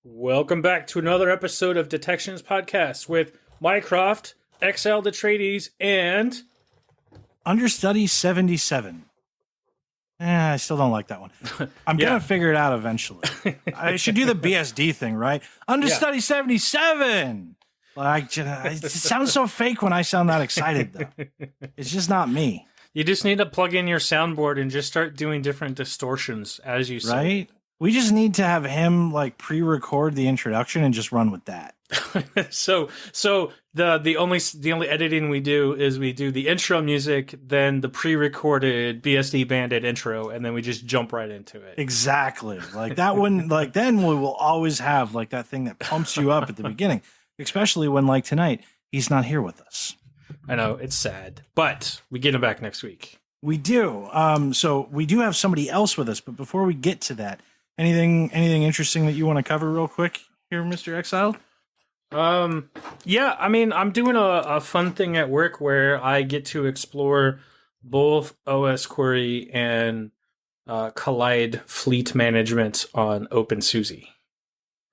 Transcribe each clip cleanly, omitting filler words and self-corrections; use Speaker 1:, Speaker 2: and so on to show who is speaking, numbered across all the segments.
Speaker 1: Welcome back to another episode of Detections Podcast with Mycroft, XL Detrades, and
Speaker 2: Understudy 77. I still don't like that one. I'm going to figure it out eventually. I should do the BSD thing, right? Understudy 77. Like, it sounds so fake when I sound that excited, though. It's just not me.
Speaker 1: You just need to plug in your soundboard and just start doing different distortions as you say.
Speaker 2: Right? We just need to have him like pre-record the introduction and just run with that.
Speaker 1: So the only editing we do is we do the intro music, then the pre-recorded BSD Bandit intro, and then we just jump right into it.
Speaker 2: Exactly. Like that one, like then we will always have like that thing that pumps you up at the beginning, especially when like tonight, he's not here with us.
Speaker 1: I know, it's sad, but we get him back next week.
Speaker 2: We do. So we do have somebody else with us, but before we get to that, anything interesting that you want to cover real quick here, Mr. Exile?
Speaker 1: Yeah, I mean, I'm doing a fun thing at work where I get to explore both OS Query and Collide fleet management on OpenSUSE.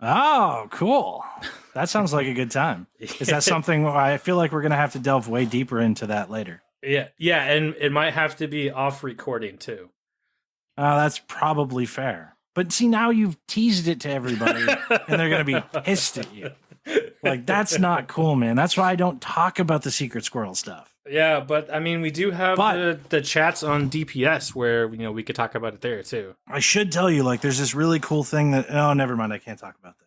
Speaker 2: Oh, cool. That sounds like a good time. Is that something I feel like we're going to have to delve way deeper into that later?
Speaker 1: Yeah, and it might have to be off recording too.
Speaker 2: That's probably fair. But see, now you've teased it to everybody, and they're going to be pissed at you. Like, that's not cool, man. That's why I don't talk about the secret squirrel stuff.
Speaker 1: Yeah, but I mean, we do have the chats on DPS where, we could talk about it there too.
Speaker 2: I should tell you, like, there's this really cool thing that, oh, never mind. I can't talk about that.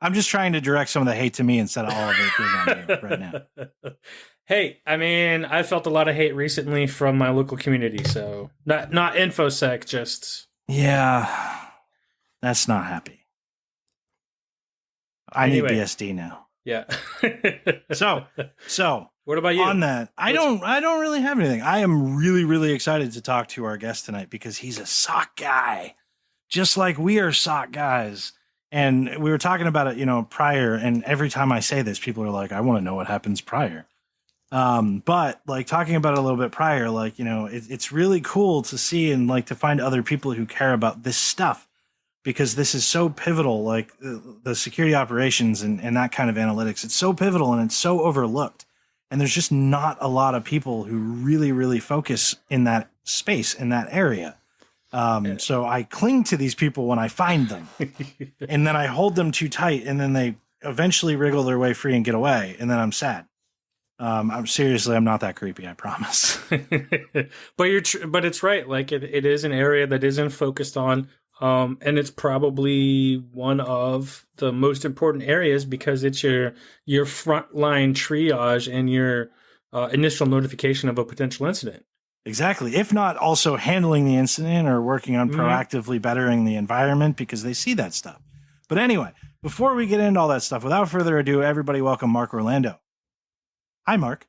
Speaker 2: I'm just trying to direct some of the hate to me instead of all of it being on you right now.
Speaker 1: Hey, I mean, I felt a lot of hate recently from my local community, so not infosec, just...
Speaker 2: Yeah, that's not happy. I need BSD now.
Speaker 1: Yeah.
Speaker 2: So
Speaker 1: what about you?
Speaker 2: On that, I don't really have anything. I am really, really excited to talk to our guest tonight because he's a SOC guy, just like we are SOC guys. And we were talking about it, prior. And every time I say this, people are like, I want to know what happens prior. But like talking about it a little bit prior, like, it's really cool to see and like to find other people who care about this stuff. Because this is so pivotal, like the security operations and that kind of analytics. It's so pivotal and it's so overlooked. And there's just not a lot of people who really, really focus in that space, in that area. So I cling to these people when I find them. And then I hold them too tight. And then they eventually wriggle their way free and get away. And then I'm sad. I'm not that creepy, I promise.
Speaker 1: But it's right. Like it is an area that isn't focused on. And it's probably one of the most important areas because it's your frontline triage and your initial notification of a potential incident.
Speaker 2: Exactly. If not also handling the incident or working on proactively bettering the environment because they see that stuff. But anyway, before we get into all that stuff, without further ado, everybody welcome Mark Orlando. Hi, Mark.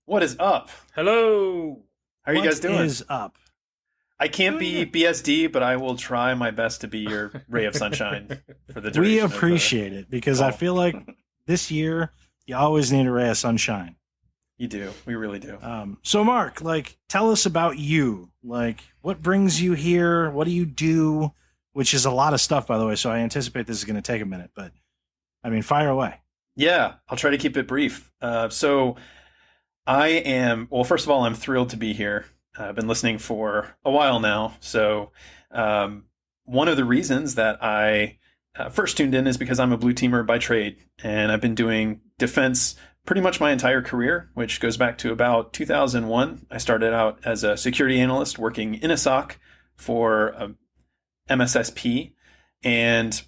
Speaker 3: What is up?
Speaker 1: Hello.
Speaker 3: How are you guys doing?
Speaker 2: What is up?
Speaker 3: I can't be BSD, but I will try my best to be your ray of sunshine for the duration.
Speaker 2: We appreciate it because I feel like this year you always need a ray of sunshine.
Speaker 3: You do. We really do.
Speaker 2: So Mark, like, tell us about you. Like, what brings you here? What do you do? Which is a lot of stuff, by the way. So I anticipate this is going to take a minute, but I mean, fire away.
Speaker 3: Yeah, I'll try to keep it brief. So I am, well, first of all, I'm thrilled to be here. I've been listening for a while now. So one of the reasons that I first tuned in is because I'm a blue teamer by trade. And I've been doing defense pretty much my entire career, which goes back to about 2001. I started out as a security analyst working in a SOC for MSSP. And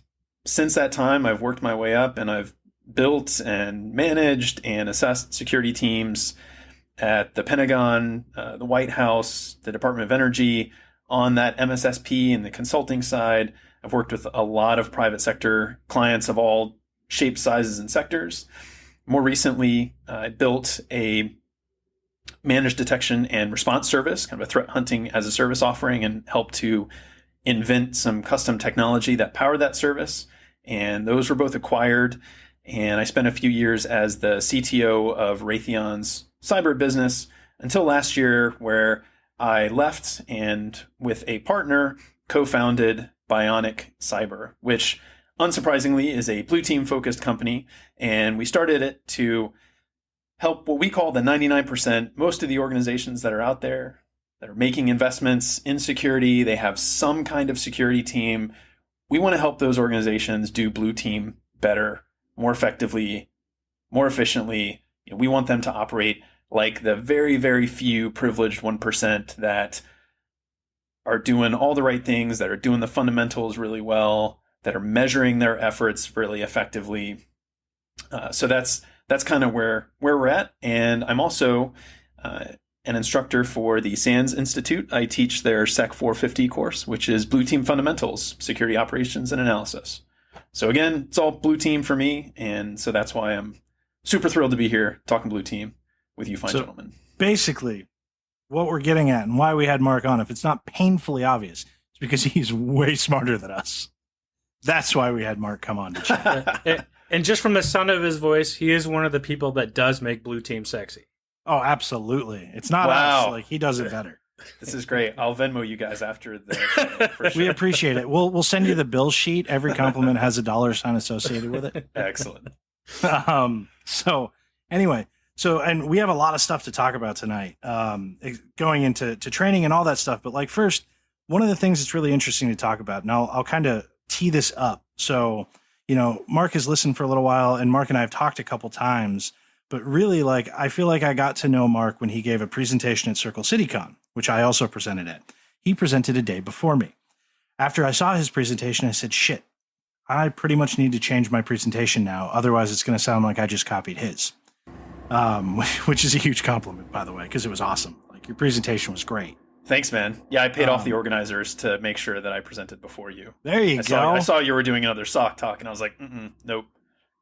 Speaker 3: since that time, I've worked my way up and I've built and managed and assessed security teams at the Pentagon, the White House, the Department of Energy, on that MSSP and the consulting side. I've worked with a lot of private sector clients of all shapes, sizes, and sectors. More recently, I built a managed detection and response service, kind of a threat hunting as a service offering, and helped to invent some custom technology that powered that service. And those were both acquired. And I spent a few years as the CTO of Raytheon's cyber business until last year, where I left and with a partner co-founded Bionic Cyber, which unsurprisingly, is a blue team focused company. And we started it to help what we call the 99%. Most of the organizations that are out there that are making investments in security, they have some kind of security team. We want to help those organizations do blue team better, more effectively, more efficiently. We want them to operate like the very, very few privileged 1% that are doing all the right things, that are doing the fundamentals really well, that are measuring their efforts really effectively. So that's kind of where we're at. And I'm also an instructor for the SANS Institute. I teach their SEC 450 course, which is Blue Team Fundamentals, Security Operations and Analysis. So again, it's all blue team for me. And so that's why I'm super thrilled to be here talking blue team with you fine gentlemen.
Speaker 2: Basically, what we're getting at and why we had Mark on, if it's not painfully obvious, it's because he's way smarter than us. That's why we had Mark come on to chat.
Speaker 1: And just from the sound of his voice, he is one of the people that does make blue team sexy.
Speaker 2: Oh, absolutely. It's not us. Like, he does it better.
Speaker 3: This is great. I'll Venmo you guys after the show, for sure.
Speaker 2: We appreciate it. We'll send you the bill sheet. Every compliment has a $ associated with it.
Speaker 3: Excellent.
Speaker 2: So anyway, and we have a lot of stuff to talk about tonight, going into training and all that stuff. But like first, one of the things that's really interesting to talk about, and I'll kind of tee this up. So, Mark has listened for a little while, and Mark and I have talked a couple times. But really, like, I feel like I got to know Mark when he gave a presentation at Circle CityCon, which I also presented at. He presented a day before me. After I saw his presentation, I said, shit, I pretty much need to change my presentation now. Otherwise, it's going to sound like I just copied his, which is a huge compliment, by the way, because it was awesome. Like, your presentation was great.
Speaker 3: Thanks, man. Yeah, I paid off the organizers to make sure that I presented before you.
Speaker 2: There you go.
Speaker 3: I saw you were doing another SOC talk, and I was like, nope,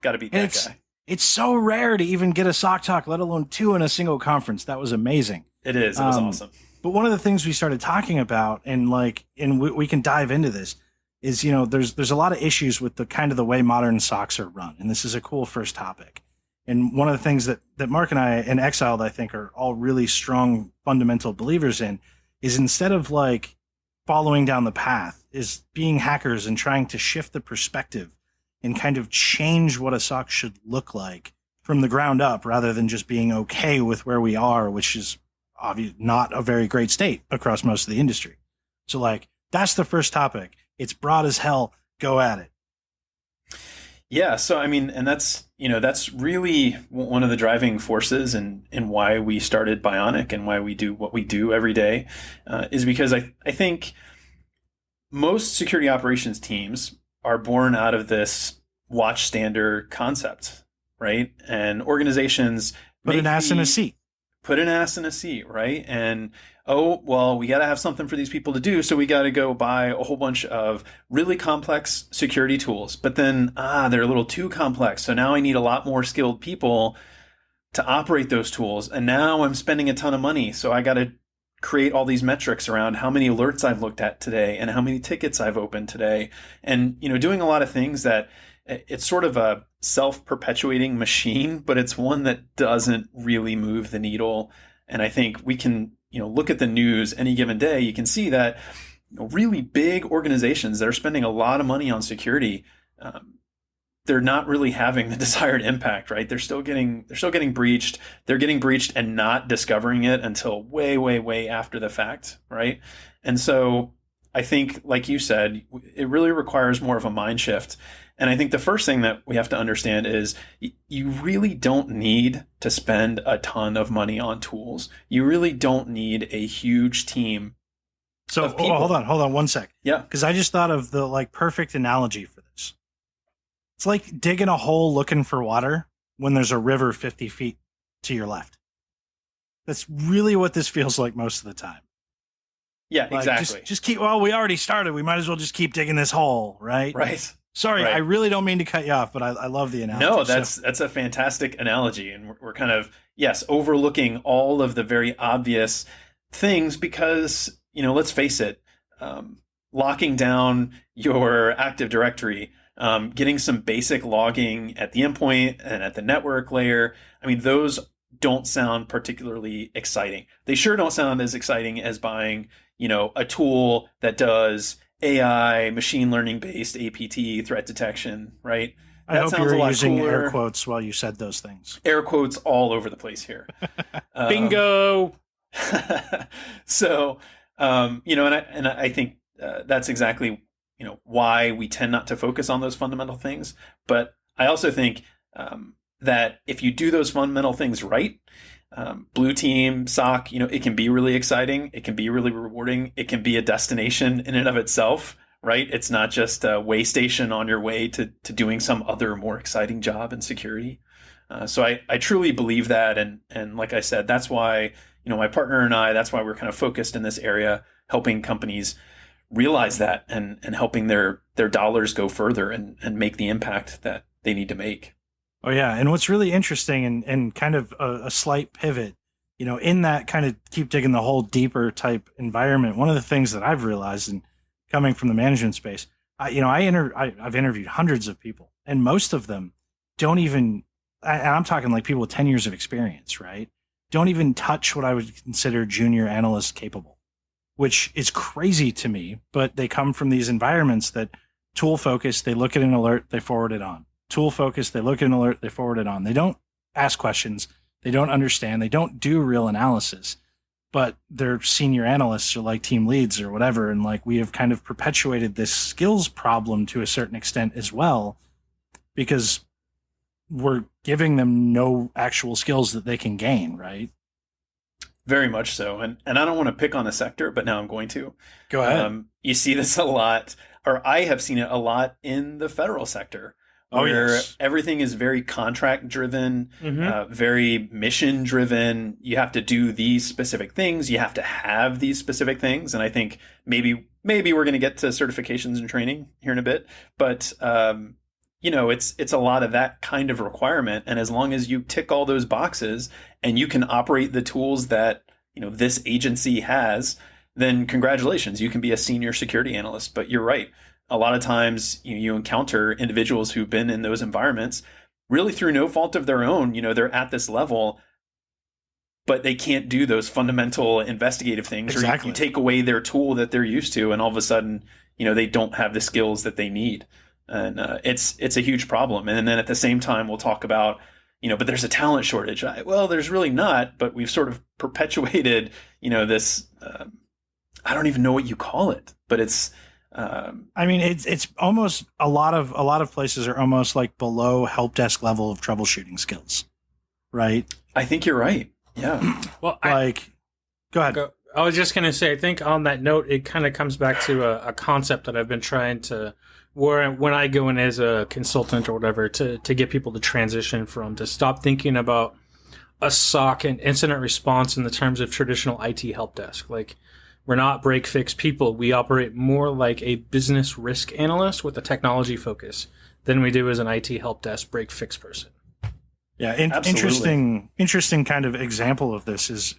Speaker 3: got to beat that guy.
Speaker 2: It's so rare to even get a SOC talk, let alone 2 in a single conference. That was amazing.
Speaker 3: It is. It was awesome.
Speaker 2: But one of the things we started talking about, and we can dive into this, is, there's a lot of issues with the way modern SOCs are run. And this is a cool first topic. And one of the things that Mark and I and Exiled, I think, are all really strong fundamental believers in is instead of following down the path, is being hackers and trying to shift the perspective and kind of change what a SOC should look like from the ground up, rather than just being okay with where we are, which is obviously not a very great state across most of the industry. So that's the first topic. It's broad as hell. Go at it.
Speaker 3: Yeah. So, I mean, and that's really one of the driving forces and why we started Bionic and why we do what we do every day, is because I think most security operations teams are born out of this watchstander concept, right? And organizations
Speaker 2: put an ass in a seat.
Speaker 3: Put an ass in a seat, right? And we got to have something for these people to do, so we got to go buy a whole bunch of really complex security tools. But then, they're a little too complex, so now I need a lot more skilled people to operate those tools. And now I'm spending a ton of money, so I got to create all these metrics around how many alerts I've looked at today and how many tickets I've opened today. And, doing a lot of things that it's sort of a self-perpetuating machine, but it's one that doesn't really move the needle. And I think we can, look at the news any given day. You can see that really big organizations that are spending a lot of money on security, they're not really having the desired impact, right? They're still getting breached. They're getting breached and not discovering it until way, way, way after the fact, right? And so I think, like you said, it really requires more of a mind shift. And I think the first thing that we have to understand is you really don't need to spend a ton of money on tools. You really don't need a huge team.
Speaker 2: So hold on 1 sec.
Speaker 3: Yeah.
Speaker 2: Because I just thought of the perfect analogy for this. It's like digging a hole looking for water when there's a river 50 feet to your left. That's really what this feels like most of the time.
Speaker 3: Yeah, exactly.
Speaker 2: Just keep, we already started. We might as well just keep digging this hole, right?
Speaker 3: Right.
Speaker 2: Sorry, right. I really don't mean to cut you off, but I love the analogy.
Speaker 3: No, that's a fantastic analogy. And we're kind of, overlooking all of the very obvious things because, let's face it, locking down your Active Directory, getting some basic logging at the endpoint and at the network layer, I mean, those don't sound particularly exciting. They sure don't sound as exciting as buying, a tool that does AI, machine learning based APT, threat detection, right?
Speaker 2: I
Speaker 3: That
Speaker 2: hope
Speaker 3: sounds
Speaker 2: you're
Speaker 3: a lot
Speaker 2: using
Speaker 3: cooler.
Speaker 2: air quotes while you said those things.
Speaker 3: Air quotes all over the place here.
Speaker 1: Bingo.
Speaker 3: So, and I think that's exactly, why we tend not to focus on those fundamental things. But I also think that if you do those fundamental things right, blue team, SOC, it can be really exciting. It can be really rewarding. It can be a destination in and of itself, right? It's not just a way station on your way to doing some other more exciting job in security. So I truly believe that. And like I said, that's why, my partner and I, that's why we're kind of focused in this area, helping companies realize that and helping their dollars go further and make the impact that they need to make.
Speaker 2: Oh yeah, and what's really interesting and kind of a slight pivot, in that kind of keep digging the hole deeper type environment. One of the things that I've realized, and coming from the management space, I've interviewed hundreds of people, and most of them don't even, and I'm talking like people with 10 years of experience, right? Don't even touch what I would consider junior analyst capable, which is crazy to me. But they come from these environments that tool focused. They look at an alert, they forward it on. Tool focused, they look at an alert, they forward it on. They don't ask questions, they don't understand, they don't do real analysis, but they're senior analysts or like team leads or whatever. And like we have kind of perpetuated this skills problem to a certain extent as well, because we're giving them no actual skills that they can gain, right?
Speaker 3: Very much so. And I don't want to pick on a sector, but now I'm going to.
Speaker 2: Go ahead.
Speaker 3: You see this a lot, or I have seen it a lot in the federal sector. Where
Speaker 2: yes.
Speaker 3: Everything is very contract driven, very mission driven. You have to do these specific things. You have to have these specific things. And I think maybe we're going to get to certifications and training here in a bit. But it's a lot of that kind of requirement. And as long as you tick all those boxes and you can operate the tools that this agency has, then congratulations, you can be a senior security analyst. But you're right. A lot of times you encounter individuals who've been in those environments really through no fault of their own. They're at this level, but they can't do those fundamental investigative things.
Speaker 2: Exactly.
Speaker 3: Or you take away their tool that they're used to, and all of a sudden, they don't have the skills that they need. And it's a huge problem. And then at the same time, we'll talk about, but there's a talent shortage. Well, there's really not, but we've sort of perpetuated, this, I don't even know what you call it, but it's,
Speaker 2: it's almost a lot of places are almost like below help desk level of troubleshooting skills, right?
Speaker 3: I think you're right. Yeah.
Speaker 1: Well,
Speaker 2: go ahead.
Speaker 1: I was just going to say, I think on that note, it kind of comes back to a concept that I've been trying to, where when I go in as a consultant or whatever, to get people to transition from, to stop thinking about a SOC and incident response in the terms of traditional IT help desk. Like, we're not break fix people. We operate more like a business risk analyst with a technology focus than we do as an IT help desk break fix person.
Speaker 2: Yeah, interesting kind of example of this is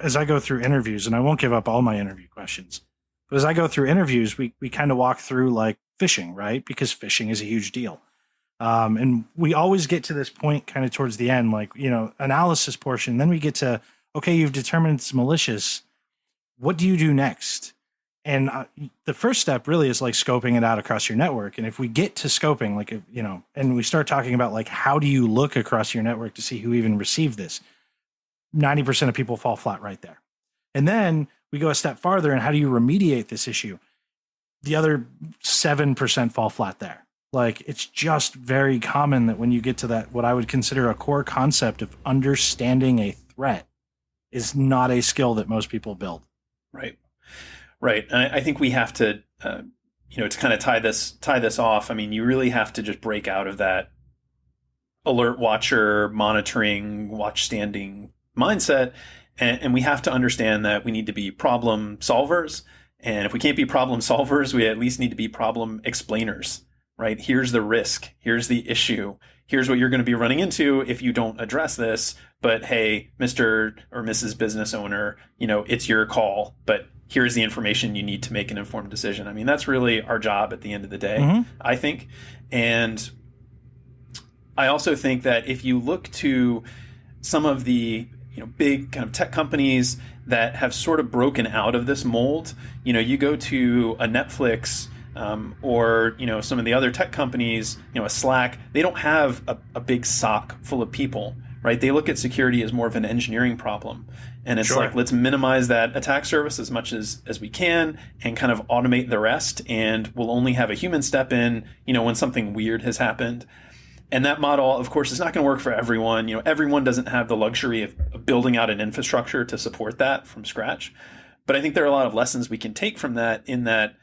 Speaker 2: as I go through interviews, and I won't give up all my interview questions, but as I go through interviews, we kind of walk through like phishing, right? Because phishing is a huge deal. And we always get to this point kind of towards the end, like, analysis portion. Then we get to, okay, you've determined it's malicious. What do you do next? And the first step really is like scoping it out across your network. And if we get to scoping, like, and we start talking about like, how do you look across your network to see who even received this? 90% of people fall flat right there. And then we go a step farther, and how do you remediate this issue? The other 7% fall flat there. Like, it's just very common that when you get to that, what I would consider a core concept of understanding a threat is not a skill that most people build.
Speaker 3: Right. And I think we have to, to kind of tie this off. I mean, you really have to just break out of that alert watcher, monitoring, watch standing mindset. And we have to understand that we need to be problem solvers. And if we can't be problem solvers, we at least need to be problem explainers, right? Here's the risk. Here's the issue. Here's what you're going to be running into if you don't address this. But hey, Mr. or Mrs. Business Owner, it's your call, but here's the information you need to make an informed decision. I mean, that's really our job at the end of the day, I think. And I also think that if you look to some of the, big kind of tech companies that have sort of broken out of this mold. You go to a Netflix, or some of the other tech companies, a Slack. They don't have a big SOC full of people, right? They look at security as more of an engineering problem, and it's like, let's minimize that attack surface as much as we can, and kind of automate the rest. And we'll only have a human step in, when something weird has happened. And that model, of course, is not going to work for everyone. Everyone doesn't have the luxury of building out an infrastructure to support that from scratch. But I think there are a lot of lessons we can take from that, in that,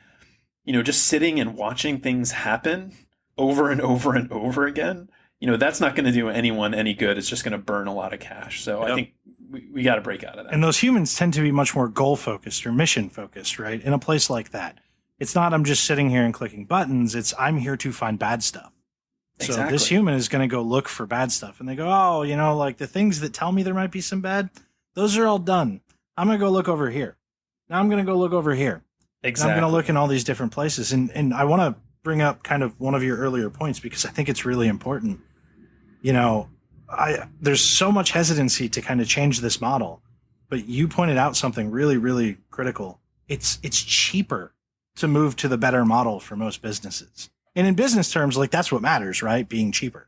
Speaker 3: just sitting and watching things happen over and over and over again, that's not going to do anyone any good. It's just going to burn a lot of cash. So I think we got to break out of that.
Speaker 2: And those humans tend to be much more goal focused or mission focused, right? In a place like that, it's not, I'm just sitting here and clicking buttons. It's, I'm here to find bad stuff. So this human is going to go look for bad stuff, and they go, oh, like the things that tell me there might be some bad, those are all done. I'm going to go look over here. Now I'm going to go look over here.
Speaker 3: Exactly.
Speaker 2: And I'm going to look in all these different places. And I want to bring up kind of one of your earlier points, because I think it's really important. There's so much hesitancy to kind of change this model, but you pointed out something really, really critical. It's cheaper to move to the better model for most businesses. And in business terms, like, that's what matters, right? Being cheaper.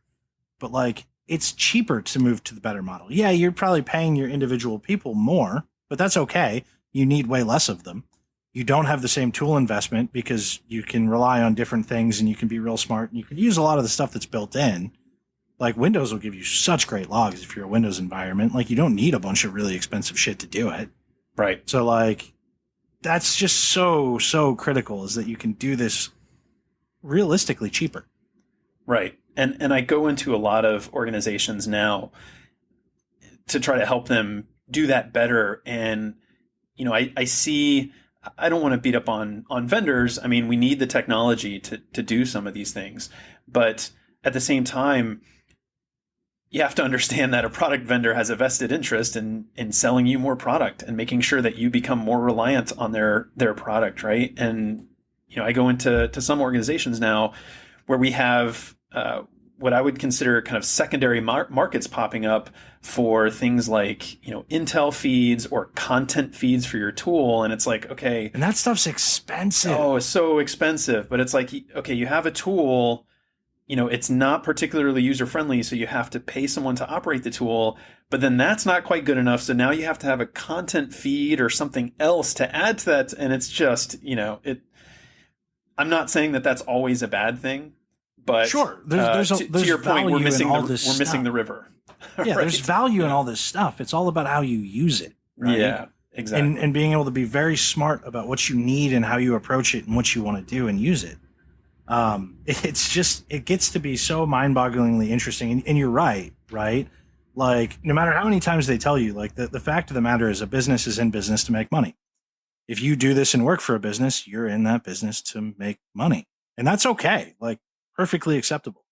Speaker 2: But like, it's cheaper to move to the better model. Yeah, you're probably paying your individual people more, but that's okay. You need way less of them. You don't have the same tool investment because you can rely on different things, and you can be real smart, and you can use a lot of the stuff that's built in. Like, Windows will give you such great logs if you're a Windows environment. Like, you don't need a bunch of really expensive shit to do it.
Speaker 3: Right.
Speaker 2: So like, that's just so critical, is that you can do this realistically cheaper.
Speaker 3: Right. And I go into a lot of organizations now to try to help them do that better. And, I see, I don't want to beat up on vendors. I mean, we need the technology to do some of these things. But at the same time, you have to understand that a product vendor has a vested interest in selling you more product and making sure that you become more reliant on their product, right? And I go into some organizations now where we have what I would consider kind of secondary markets popping up for things like, Intel feeds or content feeds for your tool. And it's like, okay.
Speaker 2: And that stuff's expensive.
Speaker 3: Oh, it's so expensive. But it's like, okay, you have a tool, it's not particularly user-friendly, so you have to pay someone to operate the tool. But then that's not quite good enough. So now you have to have a content feed or something else to add to that. And it's just, I'm not saying that that's always a bad thing, but
Speaker 2: sure, there's
Speaker 3: to your point, we're missing
Speaker 2: the
Speaker 3: river.
Speaker 2: Yeah,
Speaker 3: right?
Speaker 2: There's value in all this stuff. It's all about how you use it. Right?
Speaker 3: Yeah, exactly.
Speaker 2: And being able to be very smart about what you need and how you approach it and what you want to do and use it. It gets to be so mind-bogglingly interesting. And you're right? Like, no matter how many times they tell you, like, the fact of the matter is, a business is in business to make money. If you do this and work for a business, you're in that business to make money. And that's okay. Like, perfectly acceptable.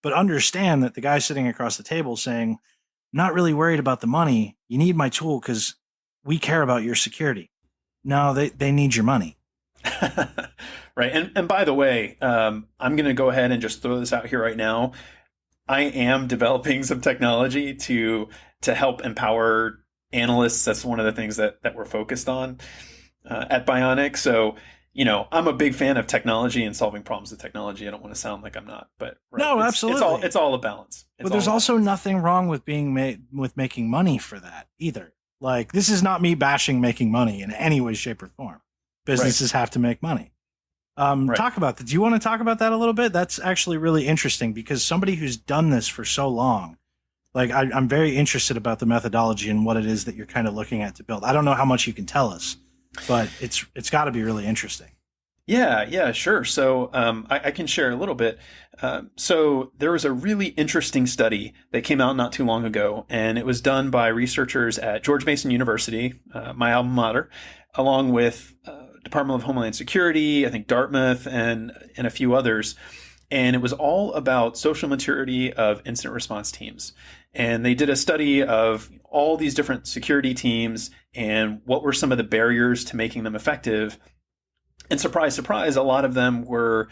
Speaker 2: But understand that the guy sitting across the table saying, not really worried about the money. You need my tool because we care about your security. No, they need your money.
Speaker 3: Right. And by the way, I'm going to go ahead and just throw this out here right now. I am developing some technology to help empower analysts. That's one of the things that we're focused on at Bionic. So, I'm a big fan of technology and solving problems with technology. I don't want to sound like I'm not, but right,
Speaker 2: no, absolutely.
Speaker 3: It's all a balance.
Speaker 2: But there's also nothing wrong with making money for that either. Like, this is not me bashing making money in any way, shape, or form. Businesses have to make money. Talk about that. Do you want to talk about that a little bit? That's actually really interesting, because somebody who's done this for so long, like, I'm very interested about the methodology and what it is that you're kind of looking at to build. I don't know how much you can tell us, but it's got to be really interesting.
Speaker 3: Yeah, sure. So I can share a little bit. So there was a really interesting study that came out not too long ago, and it was done by researchers at George Mason University, my alma mater, along with Department of Homeland Security, I think Dartmouth, and a few others. And it was all about social maturity of incident response teams. And they did a study of all these different security teams and what were some of the barriers to making them effective. And surprise, surprise, a lot of them were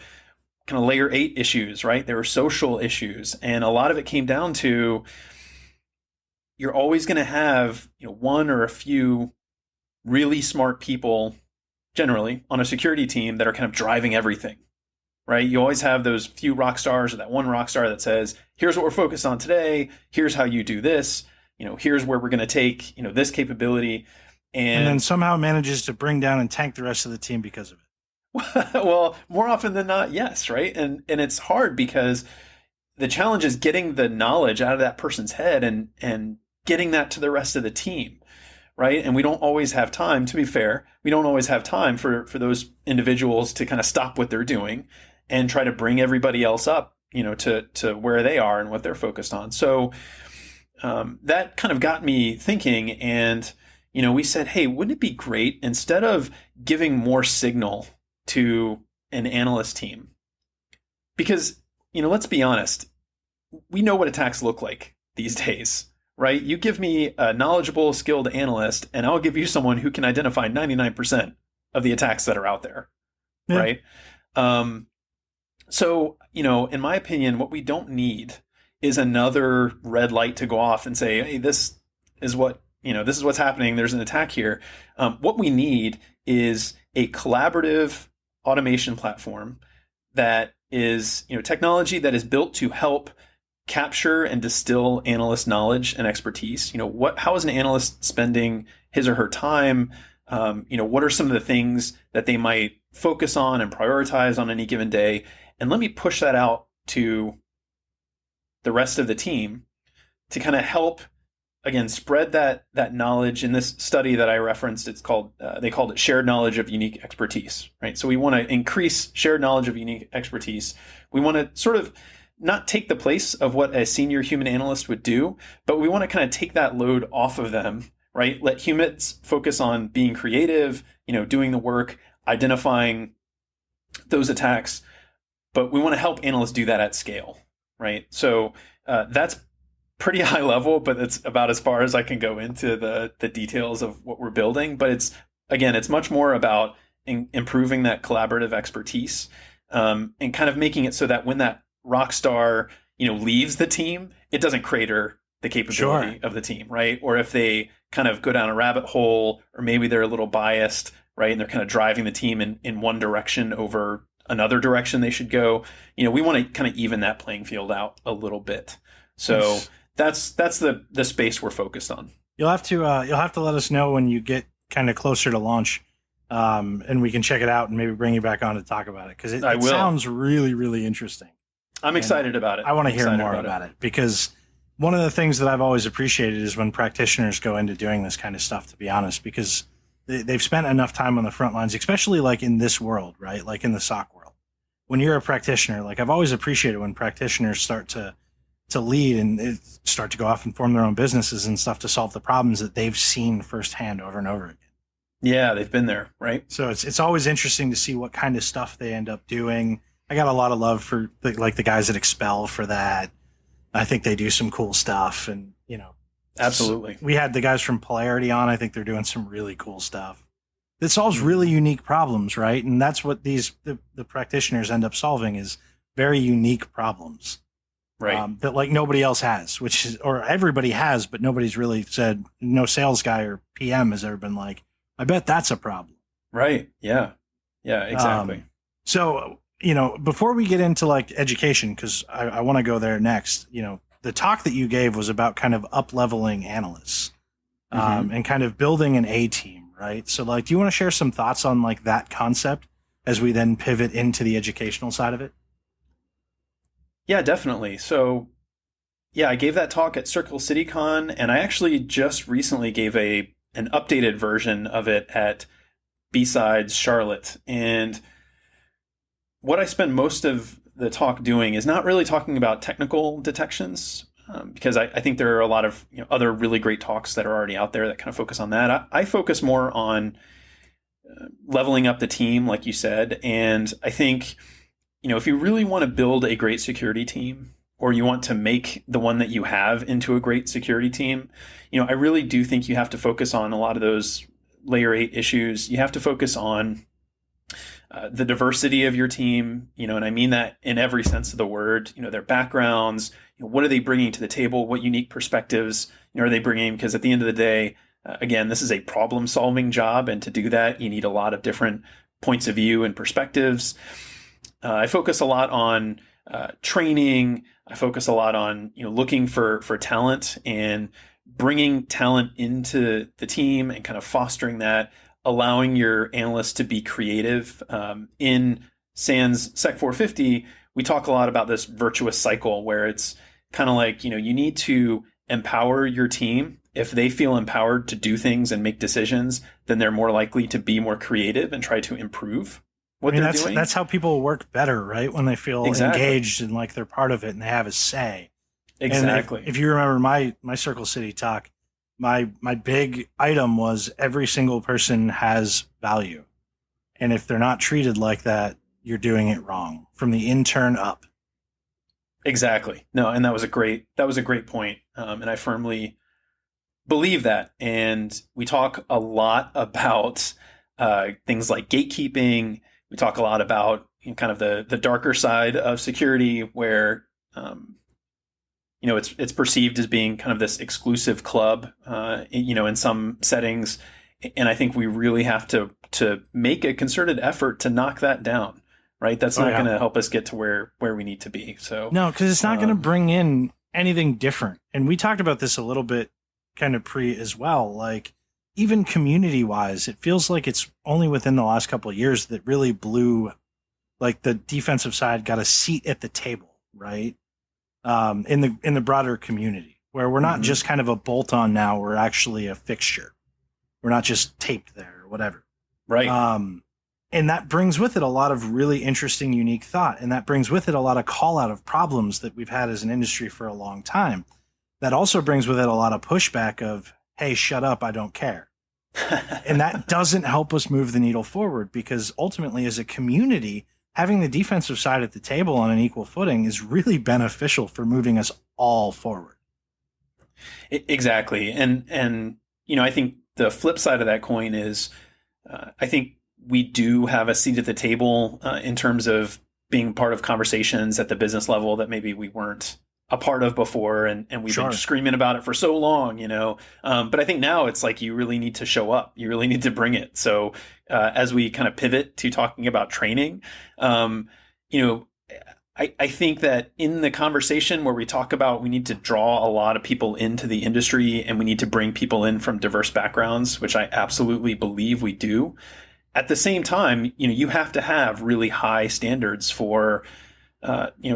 Speaker 3: kind of layer 8 issues, right? They were social issues. And a lot of it came down to you're always going to have, one or a few really smart people generally on a security team that are kind of driving everything, right? You always have those few rock stars or that one rock star that says, here's what we're focused on today. Here's how you do this. Here's where we're going to take, this capability.
Speaker 2: And then somehow manages to bring down and tank the rest of the team because of it.
Speaker 3: Well, more often than not, yes, right? And it's hard because the challenge is getting the knowledge out of that person's head and getting that to the rest of the team, right? And we don't always have time, to be fair, we don't always have time for those individuals to kind of stop what they're doing and try to bring everybody else up, to where they are and what they're focused on. So that kind of got me thinking, and we said, hey, wouldn't it be great, instead of giving more signal to an analyst team, because let's be honest, we know what attacks look like these days, right? You give me a knowledgeable, skilled analyst, and I'll give you someone who can identify 99% of the attacks that are out there, yeah. Right? So, in my opinion, what we don't need is another red light to go off and say, hey, this is what's happening. There's an attack here. What we need is a collaborative automation platform that is, technology that is built to help capture and distill analyst knowledge and expertise. How is an analyst spending his or her time? What are some of the things that they might focus on and prioritize on any given day? And let me push that out to the rest of the team to kind of help, again, spread that knowledge. In this study that I referenced, it's called, they called it shared knowledge of unique expertise, right? So we want to increase shared knowledge of unique expertise. We want to sort of not take the place of what a senior human analyst would do, but we want to kind of take that load off of them, right? Let humans focus on being creative, doing the work, identifying those attacks, but we want to help analysts do that at scale, right? So that's pretty high level, but it's about as far as I can go into the details of what we're building. But it's much more about improving that collaborative expertise, and kind of making it so that when that rock star, leaves the team, it doesn't crater the capability of the team, right? Or if they kind of go down a rabbit hole, or maybe they're a little biased, right? And they're kind of driving the team in one direction over another direction they should go. We want to kind of even that playing field out a little bit. So that's the space we're focused on.
Speaker 2: You'll have to let us know when you get kind of closer to launch, and we can check it out and maybe bring you back on to talk about it, because it sounds really, really interesting.
Speaker 3: I'm excited about it.
Speaker 2: I want to hear more about it, because one of the things that I've always appreciated is when practitioners go into doing this kind of stuff, to be honest, because they've spent enough time on the front lines, especially like in this world, right? Like in the SOC world. When you're a practitioner, like I've always appreciated when practitioners start to lead and start to go off and form their own businesses and stuff to solve the problems that they've seen firsthand over and over again.
Speaker 3: Yeah, they've been there, right?
Speaker 2: So it's always interesting to see what kind of stuff they end up doing. I got a lot of love for the guys at Expel for that. I think they do some cool stuff, and
Speaker 3: absolutely.
Speaker 2: We had the guys from Polarity on. I think they're doing some really cool stuff that solves really unique problems, right? And that's what the practitioners end up solving, is very unique problems.
Speaker 3: Right.
Speaker 2: That like nobody else has, or everybody has, but nobody's really said, no sales guy or PM has ever been like, I bet that's a problem.
Speaker 3: Right. Yeah. Yeah, exactly.
Speaker 2: So, before we get into like education, because I want to go there next, the talk that you gave was about kind of up-leveling analysts, and kind of building an A team, right? So like, do you want to share some thoughts on like that concept as we then pivot into the educational side of it?
Speaker 3: Yeah, definitely. So, yeah, I gave that talk at Circle City Con, and I actually just recently gave an updated version of it at B-Sides Charlotte. And what I spend most of the talk doing is not really talking about technical detections, because I think there are a lot of other really great talks that are already out there that kind of focus on that. I focus more on leveling up the team, like you said, and I think if you really want to build a great security team, or you want to make the one that you have into a great security team, I really do think you have to focus on a lot of those layer 8 issues. You have to focus on the diversity of your team, and I mean that in every sense of the word, their backgrounds, what are they bringing to the table? What unique perspectives, are they bringing, because at the end of the day, again, this is a problem solving job. And to do that, you need a lot of different points of view and perspectives. I focus a lot on training. I focus a lot on, looking for talent and bringing talent into the team and kind of fostering that, allowing your analysts to be creative. In SANS Sec 450, we talk a lot about this virtuous cycle where it's kind of like, you need to empower your team. If they feel empowered to do things and make decisions, then they're more likely to be more creative and try to improve what they're doing.
Speaker 2: That's how people work better, right? When they feel engaged and like they're part of it and they have a say.
Speaker 3: Exactly.
Speaker 2: And if you remember my Circle City talk, my big item was every single person has value. And if they're not treated like that, you're doing it wrong from the intern up.
Speaker 3: Exactly. No, and that was a great point. And I firmly believe that. And we talk a lot about things like gatekeeping. We talk a lot about kind of the darker side of security where, it's perceived as being kind of this exclusive club, in some settings. And I think we really have to make a concerted effort to knock that down, right? That's not going to help us get to where we need to be. So
Speaker 2: no, because it's not going to bring in anything different. And we talked about this a little bit kind of pre as well. Like even community wise, it feels like it's only within the last couple of years that really blew, like the defensive side got a seat at the table, right? In the broader community where we're not just kind of a bolt on now, we're actually a fixture. We're not just taped there or whatever.
Speaker 3: Right.
Speaker 2: And that brings with it a lot of really interesting, unique thought. And that brings with it a lot of call out of problems that we've had as an industry for a long time. That also brings with it a lot of pushback of, hey, shut up, I don't care. And that doesn't help us move the needle forward because ultimately as a community, having the defensive side at the table on an equal footing is really beneficial for moving us all forward.
Speaker 3: Exactly. And I think the flip side of that coin is I think we do have a seat at the table in terms of being part of conversations at the business level that maybe we weren't a part of before. And we've been screaming about it for so long, but I think now it's like you really need to show up. You really need to bring it. So as we kind of pivot to talking about training, I think that in the conversation where we talk about we need to draw a lot of people into the industry and we need to bring people in from diverse backgrounds, which I absolutely believe we do. At the same time, you have to have really high standards for,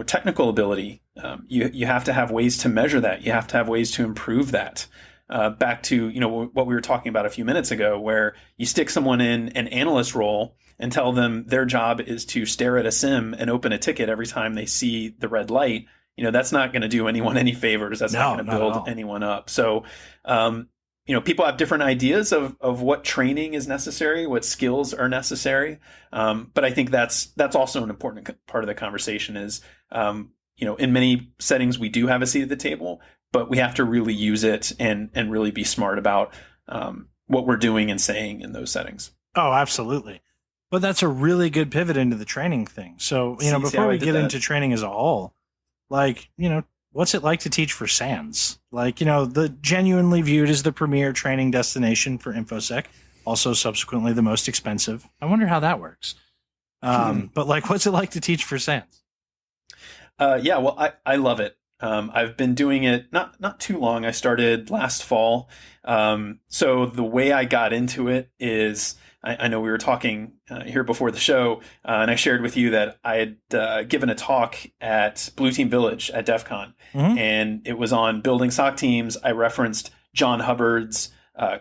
Speaker 3: technical ability. You have to have ways to measure that. You have to have ways to improve that. Back to, what we were talking about a few minutes ago, where you stick someone in an analyst role and tell them their job is to stare at a sim and open a ticket every time they see the red light. That's not going to do anyone any favors. That's not going to build anyone up. So, people have different ideas of what training is necessary, what skills are necessary. But I think that's also an important part of the conversation is, in many settings, we do have a seat at the table, but we have to really use it and really be smart about what we're doing and saying in those settings.
Speaker 2: Oh, absolutely. But that's a really good pivot into the training thing. So, before we get into training as a whole, what's it like to teach for SANS? The genuinely viewed as the premier training destination for infosec, also subsequently the most expensive. I wonder how that works. But what's it like to teach for SANS?
Speaker 3: I love it. I've been doing it not too long. I started last fall. So the way I got into it is I know we were talking here before the show, and I shared with you that I had given a talk at Blue Team Village at DEF CON, and it was on building SOC teams. I referenced John Hubbard's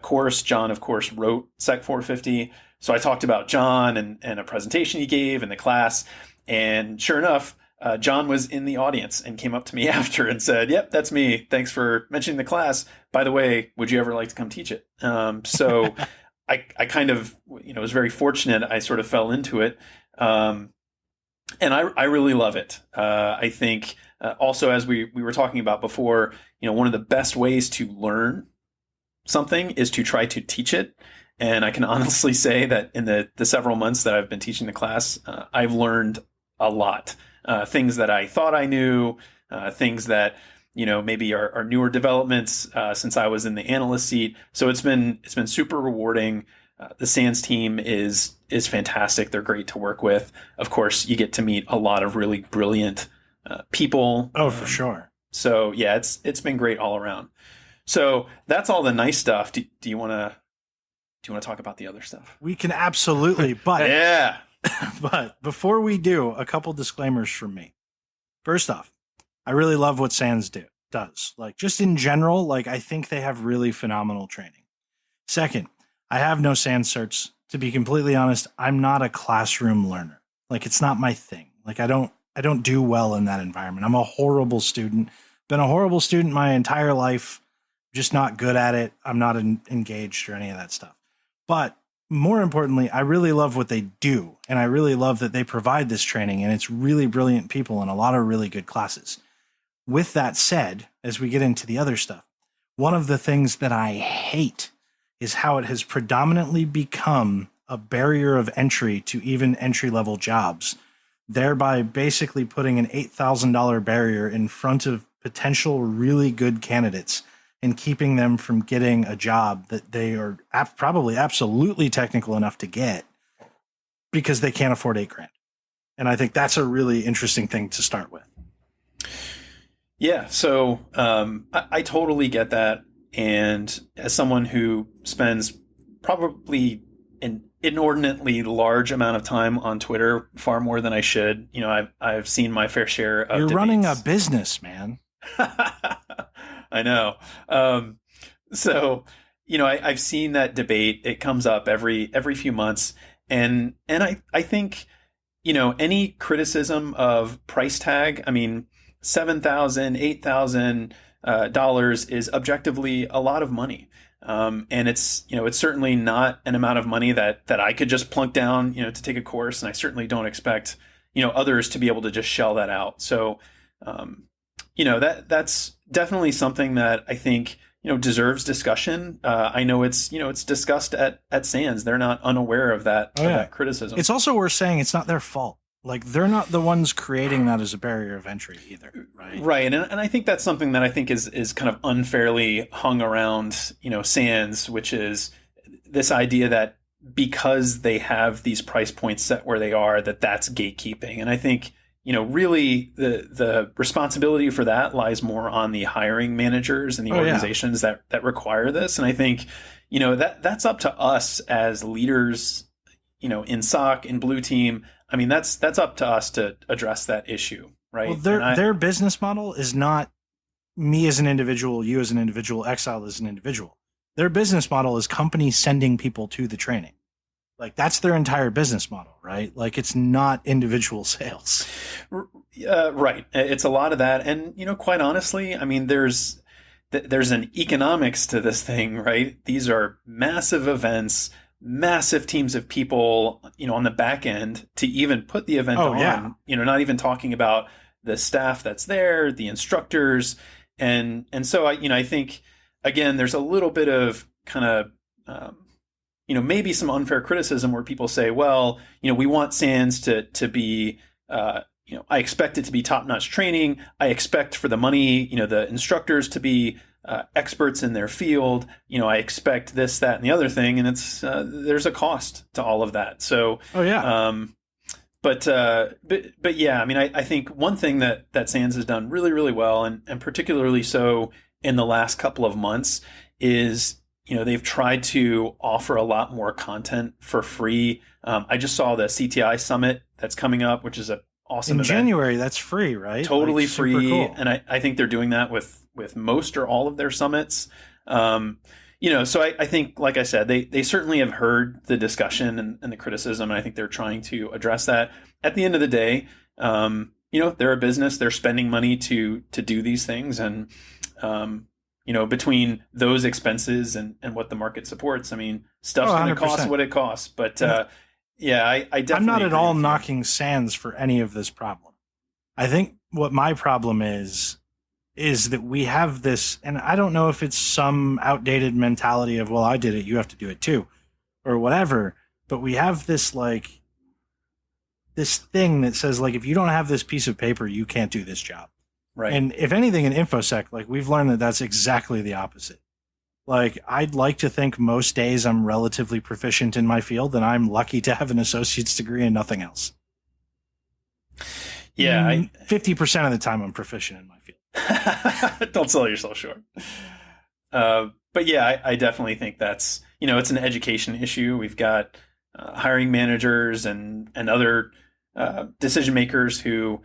Speaker 3: course. John, of course, wrote Sec 450. So I talked about John and a presentation he gave in the class, and sure enough, John was in the audience and came up to me after and said, "Yep, that's me. Thanks for mentioning the class. By the way, would you ever like to come teach it?" So I kind of, was very fortunate. I sort of fell into it. And I really love it. I think also, as we were talking about before, one of the best ways to learn something is to try to teach it. And I can honestly say that in the several months that I've been teaching the class, I've learned a lot. Things that I thought I knew, things that, maybe our newer developments since I was in the analyst seat. So it's been super rewarding. The SANS team is fantastic. They're great to work with. Of course, you get to meet a lot of really brilliant people.
Speaker 2: Oh, for sure.
Speaker 3: So yeah, it's been great all around. So that's all the nice stuff. Do you want to talk about the other stuff?
Speaker 2: We can absolutely, but
Speaker 3: yeah.
Speaker 2: But before we do, a couple disclaimers from me. First off, I really love what SANS does. Like, just in general, like, I think they have really phenomenal training. Second, I have no SANS certs. To be completely honest, I'm not a classroom learner. Like, it's not my thing. Like, I don't do well in that environment. I'm a horrible student. Been a horrible student my entire life. Just not good at it. I'm not engaged or any of that stuff. But more importantly, I really love what they do. And I really love that they provide this training, and it's really brilliant people and a lot of really good classes. With that said, as we get into the other stuff, one of the things that I hate is how it has predominantly become a barrier of entry to even entry-level jobs, thereby basically putting an $8,000 barrier in front of potential really good candidates and keeping them from getting a job that they are probably absolutely technical enough to get because they can't afford $8,000. And I think that's a really interesting thing to start with.
Speaker 3: Yeah, so I totally get that. And as someone who spends probably an inordinately large amount of time on Twitter, far more than I should, I've seen my fair share of
Speaker 2: You're
Speaker 3: debates.
Speaker 2: Running a business, man.
Speaker 3: I know. So, I've seen that debate. It comes up every few months. And I think, any criticism of price tag, I mean, $7,000, $8,000 is objectively a lot of money. And it's certainly not an amount of money that I could just plunk down, to take a course. And I certainly don't expect, others to be able to just shell that out. So, that's definitely something that I think, deserves discussion. I know it's discussed at SANS. They're not unaware of that, that criticism.
Speaker 2: It's also worth saying it's not their fault. Like, they're not the ones creating that as a barrier of entry either, right?
Speaker 3: Right, and I think that's something that I think is kind of unfairly hung around, SANS, which is this idea that because they have these price points set where they are, that's gatekeeping. And I think, really the responsibility for that lies more on the hiring managers and the organizations that require this. And I think, that's up to us as leaders, in SOC, in Blue Team. I mean, that's up to us to address that issue, right?
Speaker 2: Well, their business model is not me as an individual, you as an individual, Exile as an individual. Their business model is companies sending people to the training. Like, that's their entire business model, right? Like, it's not individual sales.
Speaker 3: Right. It's a lot of that. And, quite honestly, I mean, there's an economics to this thing, right? These are massive events, massive teams of people, on the back end to even put the event on, not even talking about the staff that's there, the instructors. And so I think, again, there's a little bit of kind of, maybe some unfair criticism where people say, well, we want SANS to be, I expect it to be top-notch training. I expect for the money, the instructors to be experts in their field. I expect this, that, and the other thing. And it's, there's a cost to all of that. So, but yeah, I mean, I think one thing that SANS has done really, really well, and particularly so in the last couple of months, is, they've tried to offer a lot more content for free. I just saw the CTI Summit that's coming up, which is an awesome event.
Speaker 2: In January, that's free, right?
Speaker 3: Totally
Speaker 2: like,
Speaker 3: free.
Speaker 2: Cool.
Speaker 3: And I think they're doing that with most or all of their summits. So I think, like I said, they certainly have heard the discussion and the criticism, and I think they're trying to address that. At the end of the day, they're a business, they're spending money to do these things. And, between those expenses and what the market supports, I mean, stuff's going to cost what it costs. But I definitely
Speaker 2: I'm not at all knocking SANS for any of this problem. I think what my problem is that we have this, and I don't know if it's some outdated mentality of, well, I did it, you have to do it too, or whatever, but we have this, like, this thing that says, like, if you don't have this piece of paper, you can't do this job.
Speaker 3: Right.
Speaker 2: And if anything in infosec, like we've learned that that's exactly the opposite. Like I'd like to think most days I'm relatively proficient in my field, and I'm lucky to have an associate's degree and nothing else.
Speaker 3: Yeah.
Speaker 2: 50% of the time I'm proficient in my field.
Speaker 3: Don't sell yourself short. But yeah, I definitely think that's, it's an education issue. We've got hiring managers and other decision makers who,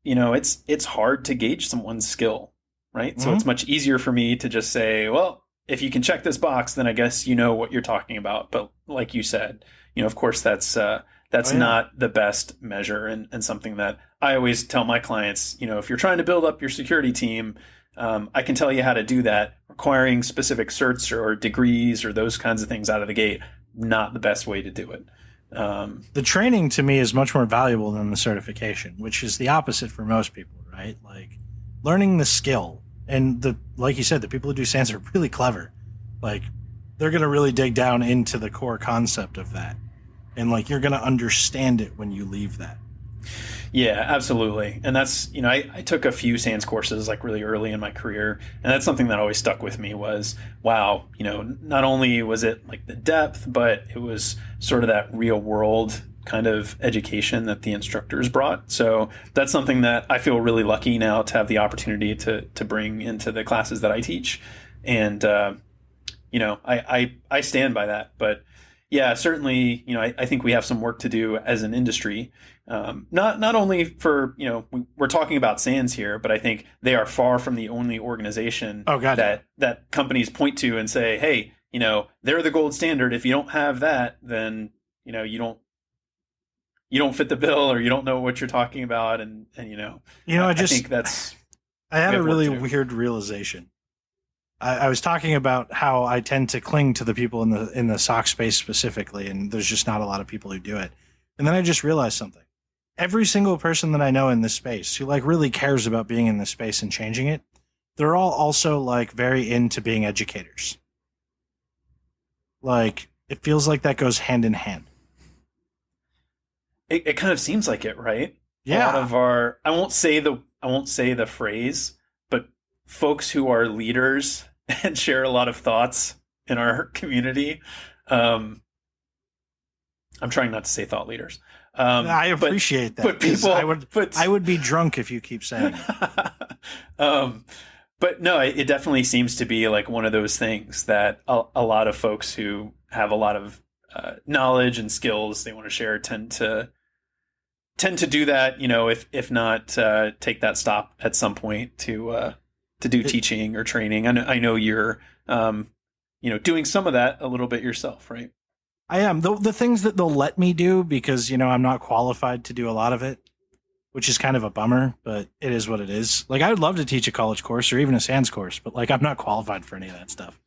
Speaker 3: it's hard to gauge someone's skill, right? Mm-hmm. So it's much easier for me to just say, well, if you can check this box, then I guess you know what you're talking about. But like you said, of course, that's not the best measure, and something that I always tell my clients, if you're trying to build up your security team, I can tell you how to do that. Requiring specific certs or degrees or those kinds of things out of the gate, not the best way to do it.
Speaker 2: The training to me is much more valuable than the certification, which is the opposite for most people, right? Like learning the skill, and like you said, the people who do SANS are really clever. Like they're going to really dig down into the core concept of that. And like, you're going to understand it when you leave that.
Speaker 3: Yeah, absolutely. And that's, I took a few SANS courses like really early in my career. And that's something that always stuck with me was, wow, not only was it like the depth, but it was sort of that real world kind of education that the instructors brought. So that's something that I feel really lucky now to have the opportunity to bring into the classes that I teach. And, I stand by that. But yeah, certainly, I think we have some work to do as an industry. Not only for, we're talking about SANS here, but I think they are far from the only organization that companies point to and say, hey, they're the gold standard. If you don't have that, then, you don't fit the bill, or you don't know what you're talking about. And I think that's,
Speaker 2: I had a really weird realization. I was talking about how I tend to cling to the people in the SOC space specifically, and there's just not a lot of people who do it. And then I just realized something. Every single person that I know in this space who like really cares about being in this space and changing it, they're all also like very into being educators. Like it feels like that goes hand in hand.
Speaker 3: It kind of seems like it, right?
Speaker 2: Yeah.
Speaker 3: A lot of our, I won't say the phrase, but folks who are leaders and share a lot of thoughts in our community. I'm trying not to say thought leaders.
Speaker 2: I appreciate that.
Speaker 3: But people,
Speaker 2: I would be drunk if you keep saying it.
Speaker 3: But no, it definitely seems to be like one of those things that a lot of folks who have a lot of knowledge and skills they want to share tend to do that. If not take that stop at some point to do teaching or training. I know you're doing some of that a little bit yourself, right?
Speaker 2: I am. The things that they'll let me do, because, I'm not qualified to do a lot of it, which is kind of a bummer, but it is what it is. Like, I would love to teach a college course or even a SANS course, but, like, I'm not qualified for any of that stuff.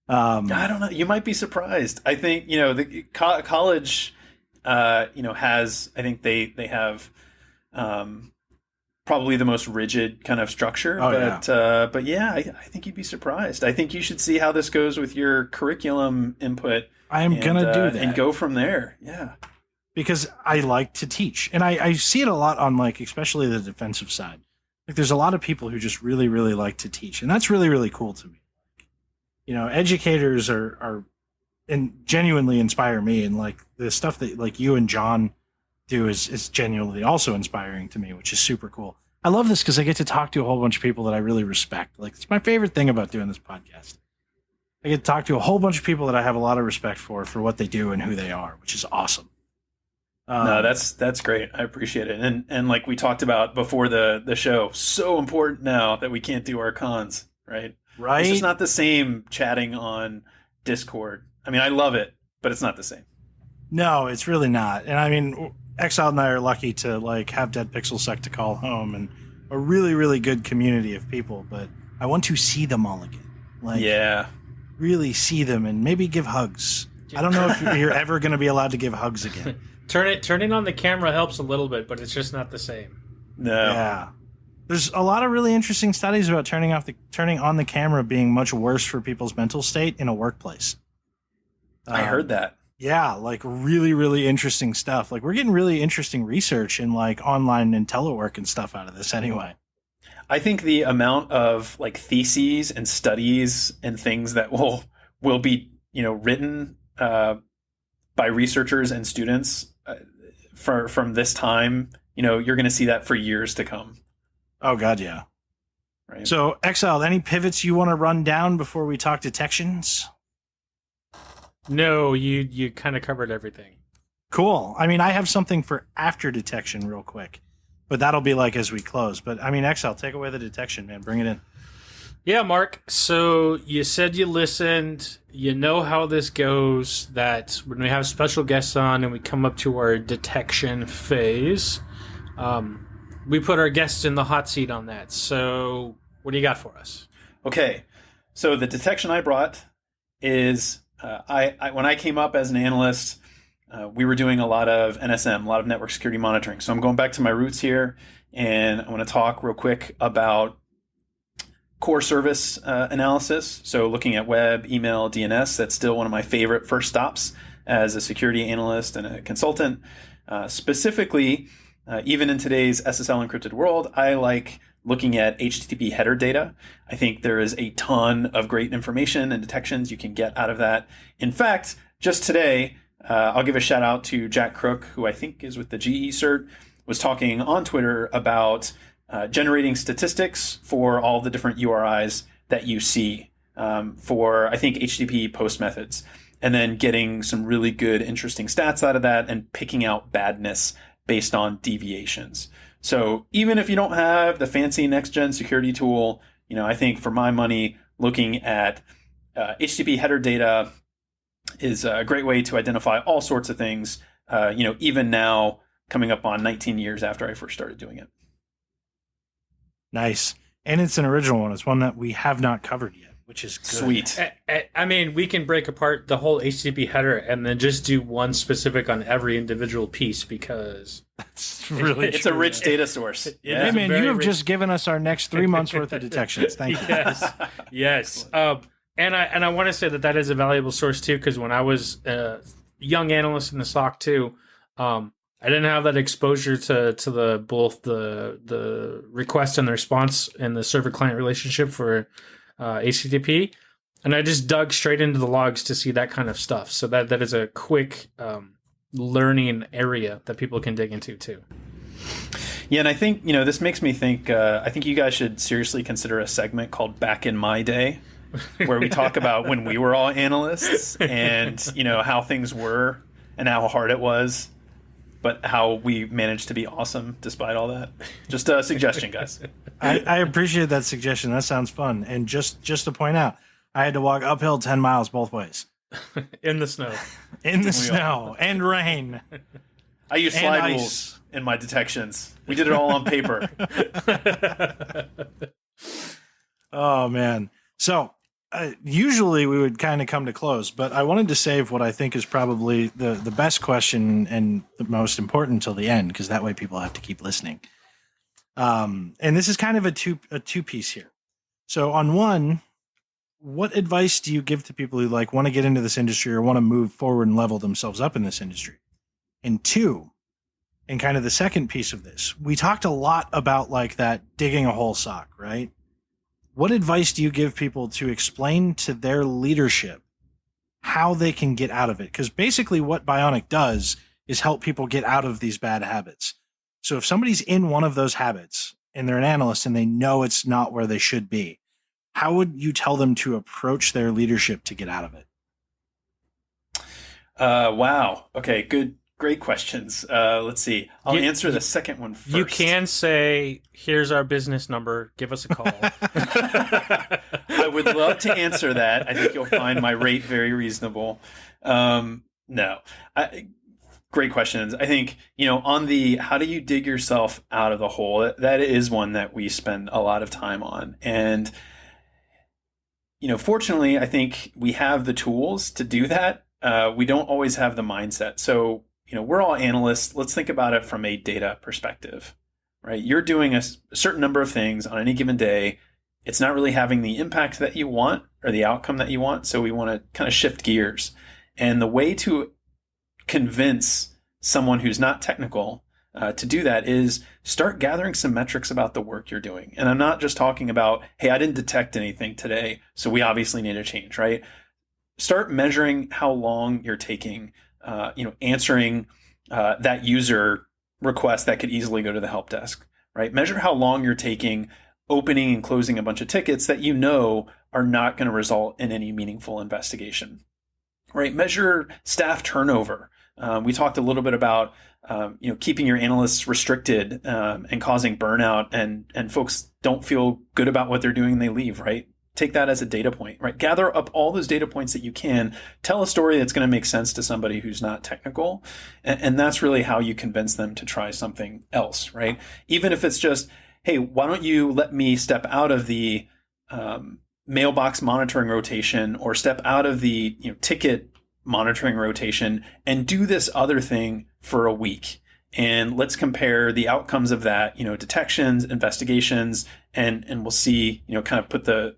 Speaker 3: I don't know. You might be surprised. I think, the college, has, I think they have probably the most rigid kind of structure. But yeah, I think you'd be surprised. I think you should see how this goes with your curriculum input.
Speaker 2: I'm going to do that.
Speaker 3: And go from there. Yeah.
Speaker 2: Because I like to teach. And I see it a lot on, like, especially the defensive side. Like, there's a lot of people who just really, really like to teach. And that's really, really cool to me. Educators are and genuinely inspire me. And, like, the stuff that, like, you and John do is genuinely also inspiring to me, which is super cool. I love this because I get to talk to a whole bunch of people that I really respect. Like, it's my favorite thing about doing this podcast. I get to talk to a whole bunch of people that I have a lot of respect for what they do and who they are, which is awesome.
Speaker 3: No, that's great. I appreciate it. And like we talked about before the show, so important now that we can't do our cons, right?
Speaker 2: Right.
Speaker 3: It's just not the same chatting on Discord. I mean, I love it, but it's not the same.
Speaker 2: No, it's really not. And I mean, Exiled and I are lucky to like have Dead Pixel Sec to call home and a really, really good community of people, but I want to see them all again. Like, yeah, really see them and maybe give hugs. I don't know if you're ever going to be allowed to give hugs again.
Speaker 1: Turning on the camera helps a little bit, but it's just not the same.
Speaker 3: No.
Speaker 2: Yeah. There's a lot of really interesting studies about turning on the camera being much worse for people's mental state in a workplace.
Speaker 3: I heard that.
Speaker 2: Yeah, like really, really interesting stuff. Like we're getting really interesting research and like online and telework and stuff out of this anyway.
Speaker 3: I think the amount of like theses and studies and things that will be written by researchers and students from this time, you're going to see that for years to come.
Speaker 2: Oh God, yeah.
Speaker 3: Right.
Speaker 2: So, Exile, any pivots you want to run down before we talk detections?
Speaker 1: No, you kind of covered everything.
Speaker 2: Cool. I mean, I have something for after detection real quick, but that'll be like as we close. But I mean, Exile, take away the detection, man. Bring it in.
Speaker 1: Yeah, Mark. So you said you listened. You know how this goes, that when we have special guests on and we come up to our detection phase, we put our guests in the hot seat on that. So what do you got for us?
Speaker 3: Okay. So the detection I brought is when I came up as an analyst, we were doing a lot of NSM, a lot of network security monitoring. So I'm going back to my roots here, and I want to talk real quick about core service analysis. So looking at web, email, DNS, that's still one of my favorite first stops as a security analyst and a consultant. Specifically, even in today's SSL encrypted world, I like looking at HTTP header data. I think there is a ton of great information and detections you can get out of that. In fact, just today, I'll give a shout out to Jack Crook, who I think is with the GE cert, was talking on Twitter about generating statistics for all the different URIs that you see for, I think, HTTP post methods, and then getting some really good, interesting stats out of that and picking out badness based on deviations. So even if you don't have the fancy next-gen security tool, I think for my money, looking at HTTP header data is a great way to identify all sorts of things, even now coming up on 19 years after I first started doing it.
Speaker 2: Nice. And it's an original one. It's one that we have not covered yet, which is good.
Speaker 3: Sweet.
Speaker 1: I mean, we can break apart the whole HTTP header and then just do one specific on every individual piece, because
Speaker 2: it's really
Speaker 3: it's a rich data source.
Speaker 2: Yeah. Hey, man, you have just given us our next 3 months worth of detections. Thank you.
Speaker 1: Yes. And I want to say that is a valuable source too, because when I was a young analyst in the SOC too, I didn't have that exposure to both the request and the response and the server client relationship for HTTP, and I just dug straight into the logs to see that kind of stuff. So that is a quick learning area that people can dig into too.
Speaker 3: Yeah, and I think this makes me think. I think you guys should seriously consider a segment called "Back in My Day," where we talk about when we were all analysts and how things were and how hard it was, but how we managed to be awesome despite all that. Just a suggestion, guys.
Speaker 2: I appreciate that suggestion. That sounds fun. And just to point out, I had to walk uphill 10 miles both ways.
Speaker 1: In the snow.
Speaker 2: In the snow and rain.
Speaker 3: I use slide rules in my detections. We did it all on paper.
Speaker 2: Oh, man. So usually we would kind of come to close, but I wanted to save what I think is probably the best question and the most important until the end, because that way people have to keep listening. And this is kind of a two piece here. So on one, what advice do you give to people who want to get into this industry or want to move forward and level themselves up in this industry? And two, and kind of the second piece of this, we talked a lot about that digging a hole sock, right? What advice do you give people to explain to their leadership how they can get out of it? Because basically what Bionic does is help people get out of these bad habits. So if somebody's in one of those habits and they're an analyst and they know it's not where they should be, how would you tell them to approach their leadership to get out of it?
Speaker 3: Wow. Okay, great questions. Let's see. I'll answer the second one first.
Speaker 1: You can say, here's our business number. Give us a call.
Speaker 3: I would love to answer that. I think you'll find my rate very reasonable. No. Great questions. I think, on the how do you dig yourself out of the hole, that is one that we spend a lot of time on. And, fortunately, I think we have the tools to do that. We don't always have the mindset. So, we're all analysts. Let's think about it from a data perspective, right? You're doing a certain number of things on any given day. It's not really having the impact that you want or the outcome that you want. So we want to kind of shift gears. And the way to convince someone who's not technical to do that is start gathering some metrics about the work you're doing. And I'm not just talking about, hey, I didn't detect anything today, so we obviously need to change, right? Start measuring how long you're taking, answering that user request that could easily go to the help desk, right? Measure how long you're taking opening and closing a bunch of tickets that you know are not going to result in any meaningful investigation, right? Measure staff turnover. We talked a little bit about keeping your analysts restricted and causing burnout, and folks don't feel good about what they're doing and they leave, right? Take that as a data point, right? Gather up all those data points that you can. Tell a story that's going to make sense to somebody who's not technical. And that's really how you convince them to try something else, right? Even if it's just, hey, why don't you let me step out of the mailbox monitoring rotation or step out of the ticket monitoring rotation and do this other thing for a week. And let's compare the outcomes of that, detections, investigations, and we'll see, kind of put the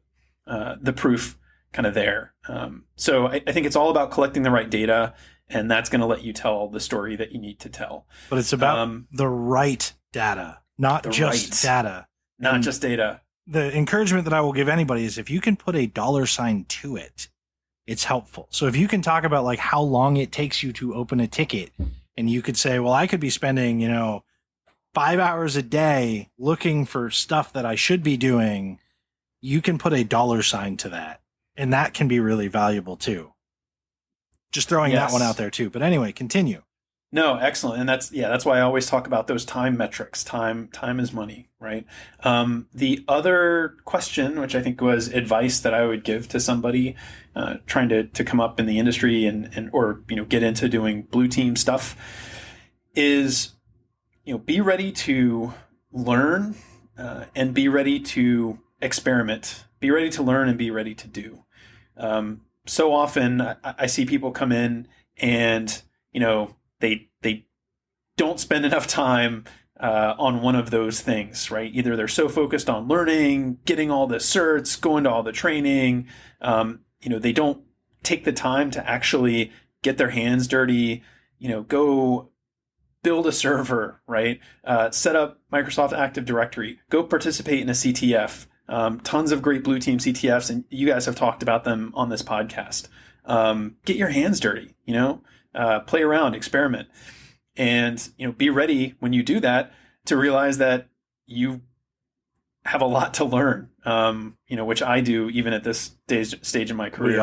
Speaker 3: proof kind of there. So I think it's all about collecting the right data, and that's going to let you tell the story that you need to tell.
Speaker 2: But it's about the right data, not just data.
Speaker 3: Not just data.
Speaker 2: The encouragement that I will give anybody is if you can put a $ to it, it's helpful. So if you can talk about like how long it takes you to open a ticket, and you could say, well, I could be spending, 5 hours a day looking for stuff that I should be doing, you can put a $ to that. And that can be really valuable too. Just throwing that one out there too. But anyway, continue.
Speaker 3: No, excellent. And that's why I always talk about those time metrics. Time is money, right? The other question, which I think was advice that I would give to somebody trying to come up in the industry or get into doing blue team stuff, is be ready to learn and be ready to experiment. Be ready to learn and be ready to do. So often I see people come in and they don't spend enough time on one of those things, right? Either they're so focused on learning, getting all the certs, going to all the training, they don't take the time to actually get their hands dirty, go build a server, right? Set up Microsoft Active Directory, go participate in a CTF. Tons of great blue team CTFs, and you guys have talked about them on this podcast. Get your hands dirty, play around, experiment, and be ready when you do that to realize that you have a lot to learn. Which I do even at this stage in my career.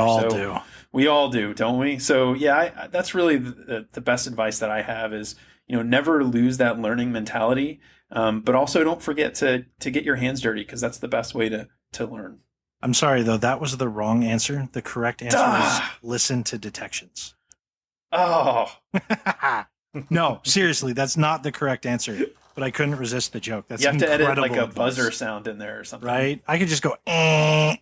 Speaker 3: We all do, don't we? So yeah, that's really the best advice that I have is never lose that learning mentality, but also don't forget to get your hands dirty, because that's the best way to learn.
Speaker 2: I'm sorry though, that was the wrong answer. The correct answer was listen to detections.
Speaker 3: Oh.
Speaker 2: No, seriously, that's not the correct answer. But I couldn't resist the joke. That's
Speaker 3: you have to edit like a
Speaker 2: advice.
Speaker 3: buzzer sound in there or something,
Speaker 2: right? I could just go. I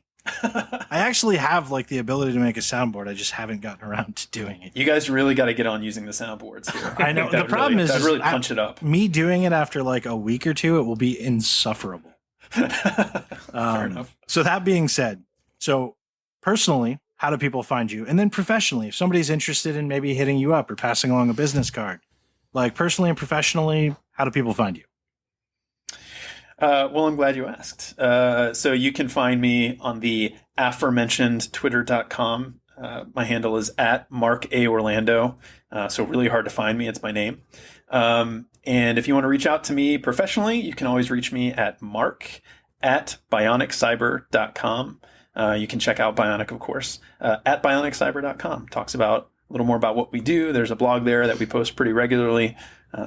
Speaker 2: actually have like the ability to make a soundboard. I just haven't gotten around to doing it.
Speaker 3: You guys really got to get on using the soundboards here.
Speaker 2: I know. The problem is
Speaker 3: really punch it up.
Speaker 2: Me doing it after like a week or two, it will be insufferable.
Speaker 3: Fair enough.
Speaker 2: So that being said, so personally, how do people find you? And then professionally, if somebody's interested in maybe hitting you up or passing along a business card, like personally and professionally, how do people find you?
Speaker 3: Well, I'm glad you asked. So you can find me on the aforementioned twitter.com. My handle is @MarkAOrlando. So really hard to find me. It's my name. And if you want to reach out to me professionally, you can always reach me at mark@bioniccyber.com. You can check out Bionic, of course, at bionicyber.com. Talks about a little more about what we do. There's a blog there that we post pretty regularly.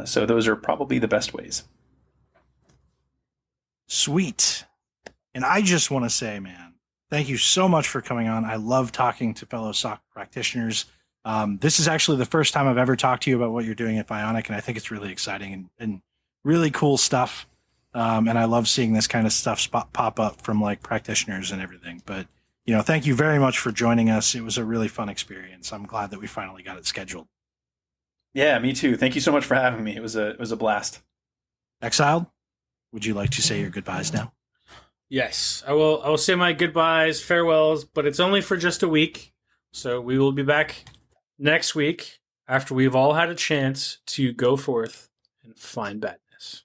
Speaker 3: So those are probably the best ways.
Speaker 2: Sweet. And I just want to say, man, thank you so much for coming on. I love talking to fellow SOC practitioners. This is actually the first time I've ever talked to you about what you're doing at Bionic, and I think it's really exciting and really cool stuff. And I love seeing this kind of stuff pop up from like practitioners and everything. But, thank you very much for joining us. It was a really fun experience. I'm glad that we finally got it scheduled.
Speaker 3: Yeah, me too. Thank you so much for having me. It was a blast.
Speaker 2: Exiled, would you like to say your goodbyes now?
Speaker 1: Yes, I will say my goodbyes, farewells, but it's only for just a week. So we will be back next week. after we've all had a chance to go forth and find badness.